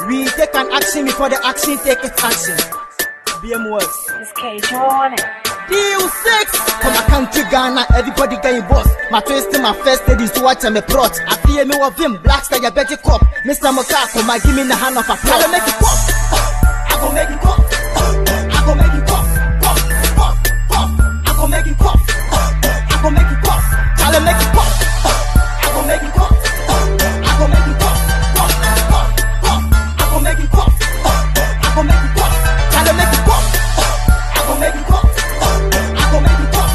We take an action before the action take its action. BMWorks. It's Cage on it. Deal 6 from my country Ghana, everybody getting boss. My twist in my first ladies to watch and me plot. I feel me of him, black star, you bet you cop. Mr. Mokako, my give me the hand of a plan. I make it pop. I go make it pop. I go make it pop. Pop, pop, pop. I go make it pop. I go make it pop. I make it pop. I go make it pop. I go make it pop. Pop, pop, pop. I go make it pop. I go make it pop. I make it pop. I go make it pop.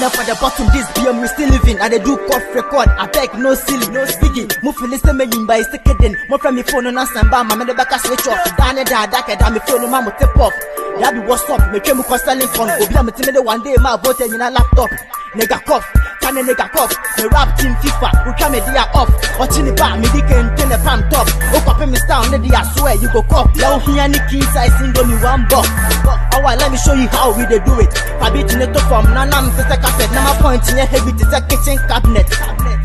For the bottom, this BM we still living. I do cough record. I beg no silly, no speaking. Move to listen me by second. More from me phone on samba. My man the back switch off. Dane da da da me phone mama tip off. Ya be what's up? Me came with selling phone. Obi am timid one day. My boat in a laptop. Nigga cough, can a nigga cough. The rap team FIFA. We come a day off. Watching the bar, me can turn the palm top. Oh papa me down, lady I swear you go cough. Now here any key size single me one box. Alright, let me show you how we they do it. I beat in the top from Nanam to the cassette. Now my point in your heavy to the kitchen cabinet.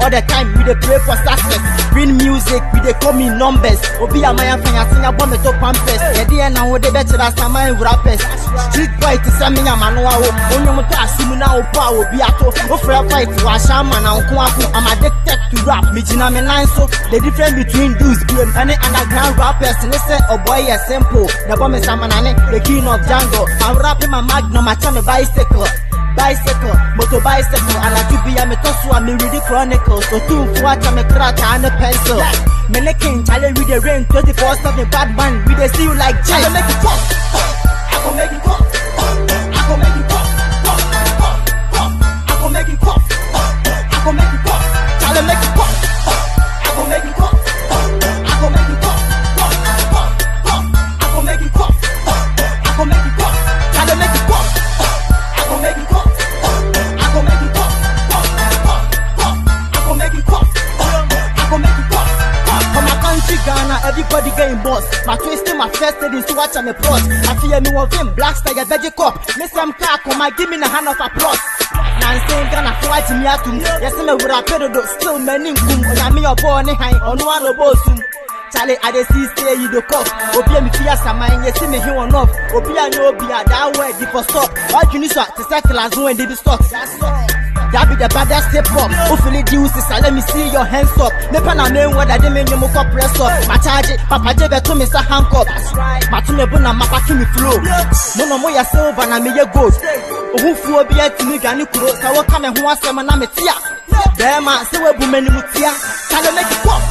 All the time we they pray for success. Green music, we they call me numbers. Obi a my fan, I sing a bomb to pampers. The day now they better as a man rappers. Street boy to send me a manual. Only want to assume now power be at all. For a fight, wash a man and I'm addicted to rap. Me jina me nine so the difference between those BM and the underground rappers. And they say, oh boy, a simple. The bomb is a man, the king of Django. I'm rapping my magnum, I turn a bicycle. Bicycle, motor bicycle, and I do be a metosu and me read the chronicles. So two for watch a me crack and a pencil. Me licking, challenge with the rain, 24/7 bad man, we they see you like Jay. I make it pop. I go make it pop. I go make it pop. Pop, pop, pop. I go make it pop. I go make it pop. I make it pop. I go make it pop. I go make it pop. Pop, pop, pop. I go make it pop. I go make it pop. I make it pop. I go make it pop. I go make it pop. Pop, pop, pop. I go make it pop. I go make it pop. From my country Ghana, everybody getting boss. My twist in my first ladies to watch and me plot. I feel me of him, black star, you bet you cop. Miss some car, come I give me the hand of applause. Now I'm saying Ghana fight me at him. Yes, I'm a rapid, still many boom. I'm your boy, on one of both. Charlie, I dey see say you do cough. Obi me fear some mind, you see me here on off. Obi I know be a that way for stop. What you need to settle as when they be stuck. That be the baddest step up. Hopefully the use let me see your hands up. Me pan a name where they make you move up press up. My charge it, Papa Jebe to me say handcuff. My to me buna my back me flow. No more ya silver na me ye gold. Who fu obi at me gani kuro. Sa wo come who asem na me tia. Dem man say we bu many mutia. Can make it pop.